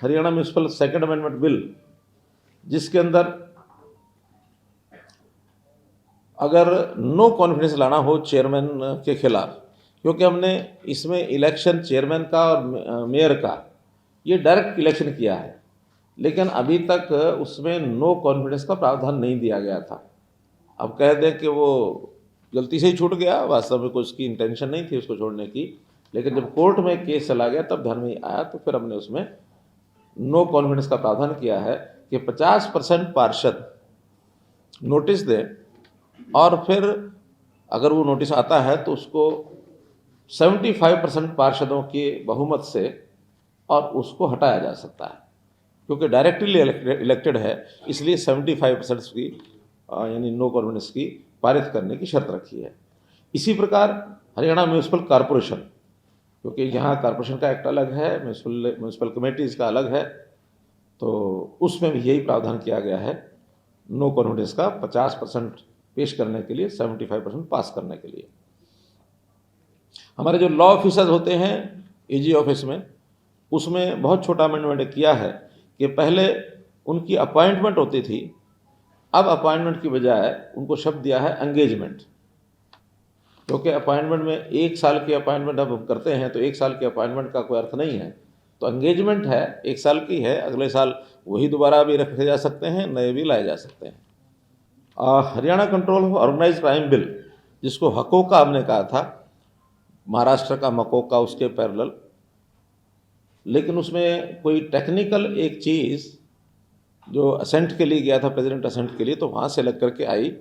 Haryana municipal second amendment bill, जिसके अंदर अगर नो कॉन्फिडेंस लाना हो चेयरमैन के खिलाफ, क्योंकि हमने इसमें इलेक्शन चेयरमैन का और मेयर का ये डायरेक्ट इलेक्शन किया है, लेकिन अभी तक उसमें नो कॉन्फिडेंस का प्रावधान नहीं दिया गया था। अब कह दें कि वो गलती से ही छूट गया, वास्तव में कोई उसकी इंटेंशन नहीं थी उसको छोड़ने की, लेकिन जब कोर्ट में केस चला गया तब ध्यान में आया, तो फिर हमने उसमें नो कॉन्फिडेंस का प्रावधान किया है कि 50% पार्षद नोटिस दें, और फिर अगर वो नोटिस आता है तो उसको 75% पार्षदों के बहुमत से और उसको हटाया जा सकता है, क्योंकि डायरेक्टली इलेक्टेड है, इसलिए 75% की यानी नो कॉन्फिडेंस की पारित करने की शर्त रखी है। इसी प्रकार हरियाणा म्यूनिसिपल कॉरपोरेशन, क्योंकि यहाँ कॉरपोरेशन का एक्ट अलग है, म्यूनिसिपल कमेटीज़ का अलग है, तो उसमें भी यही प्रावधान किया गया है, नो कॉन्फिडेंस का 50% पेश करने के लिए, 75% पास करने के लिए। हमारे जो लॉ ऑफिसर्स होते हैं एजी ऑफिस में, उसमें बहुत छोटा अमेंडमेंट किया है कि पहले उनकी अपॉइंटमेंट होती थी, अब अपॉइंटमेंट की बजाय उनको शब्द दिया है एंगेजमेंट, क्योंकि अपॉइंटमेंट में 1 साल की अपॉइंटमेंट अब हम करते हैं तो 1 साल की अपॉइंटमेंट का कोई अर्थ नहीं है, तो एंगेजमेंट है 1 साल की है, अगले साल वही दोबारा भी रखे जा सकते हैं, नए भी लाए जा सकते हैं। Haryana control organise crime bill, जिसको हकोका हमने कहा था, महाराष्ट्र का मकोका उसके पैरेलल, लेकिन उसमें कोई टेक्निकल एक चीज़ जो असेंट के लिए गया था, प्रेसिडेंट असेंट के लिए, तो वहाँ से लग करके आई,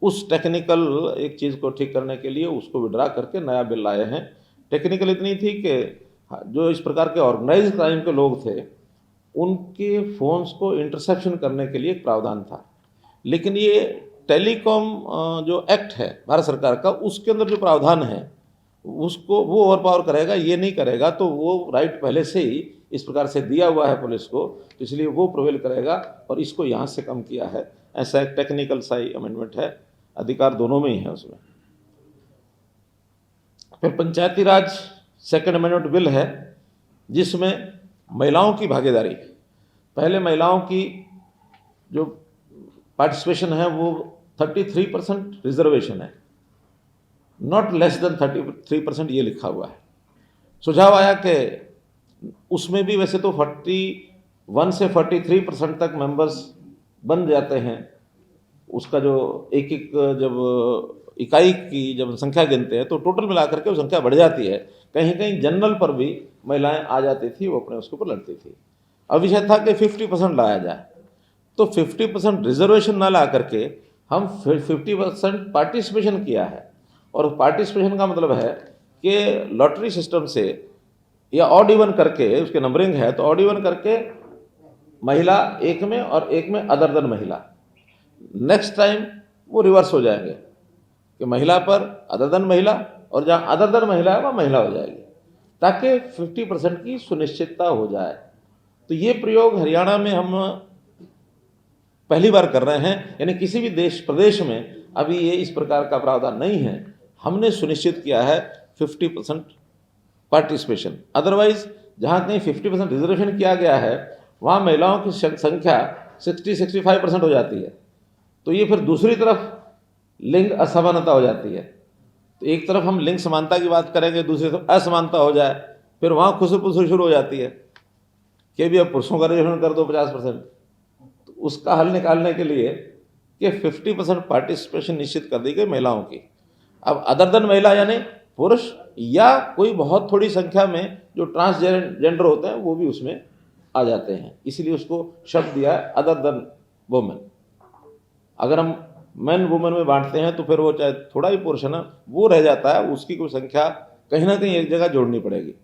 उस टेक्निकल एक चीज़ को ठीक करने के लिए उसको विड्रा करके नया बिल लाए हैं। टेक्निकल इतनी थी कि जो इस प्रकार के ऑर्गेनाइज क्राइम के लोग थे उनके फ़ोन्स को इंटरसेप्शन करने के लिए एक प्रावधान था, लेकिन ये टेलीकॉम जो एक्ट है भारत सरकार का, उसके अंदर जो प्रावधान है उसको वो ओवर पावर करेगा, ये नहीं करेगा, तो वो राइट पहले से ही इस प्रकार से दिया हुआ है पुलिस को, तो इसलिए वो प्रोवेल करेगा और इसको यहाँ से कम किया है। ऐसा एक टेक्निकल सा ही अमेंडमेंट है, अधिकार दोनों में ही है उसमें। फिर पंचायती राज सेकंड अमेंडमेंट बिल है, जिसमें महिलाओं की भागीदारी, पहले महिलाओं की जो पार्टिसिपेशन है वो 33% रिजर्वेशन है, नॉट लेस देन 33% ये लिखा हुआ है। सुझाव आया कि उसमें भी वैसे तो 41 से 43% तक मेंबर्स बन जाते हैं, उसका जो एक एक जब इकाई की जब संख्या गिनते हैं तो टोटल मिलाकर के वो संख्या बढ़ जाती है, कहीं कहीं जनरल पर भी महिलाएं आ जाती थी, वो अपने उसके ऊपर लड़ती थी। अब विषय था कि 50% लाया जाए, तो 50% रिजर्वेशन ना ला करके हम 50% पार्टिसिपेशन किया है, और पार्टिसिपेशन का मतलब है कि लॉटरी सिस्टम से या ऑड इवन करके, उसके नंबरिंग है तो ऑड इवन करके महिला एक में और एक में अदर देन महिला, नेक्स्ट टाइम वो रिवर्स हो जाएंगे कि महिला पर अदर देन महिला, और जहाँ अदर देन महिला है वहाँ महिला हो जाएगी, ताकि 50% की सुनिश्चितता हो जाए। तो ये प्रयोग हरियाणा में हम पहली बार कर रहे हैं, यानी किसी भी प्रदेश में अभी ये इस प्रकार का प्रावधान नहीं है, हमने सुनिश्चित किया है 50% पार्टिसिपेशन। अदरवाइज जहाँ कहीं 50% रिजर्वेशन किया गया है वहाँ महिलाओं की संख्या 60-65% हो जाती है, तो ये फिर दूसरी तरफ लिंग असमानता हो जाती है। तो एक तरफ हम लिंग समानता की बात करेंगे, दूसरी तरफ असमानता हो जाए, फिर वहाँ खुसर शुरू हो जाती है कि भी अब पुरुषों का रिजर्वेशन कर दो 50%। तो उसका हल निकालने के लिए कि 50% पार्टिसिपेशन निश्चित कर दी गई महिलाओं की। अब अदर देन महिला यानी पुरुष या कोई बहुत थोड़ी संख्या में जो ट्रांसजेंडर होते हैं वो भी उसमें आ जाते हैं, इसलिए उसको शब्द दिया है अदर देन वुमेन। अगर हम मैन वुमेन में बांटते हैं तो फिर वो चाहे थोड़ा ही पोर्शन है वो रह जाता है, उसकी कोई संख्या कहीं ना कहीं एक जगह जोड़नी पड़ेगी।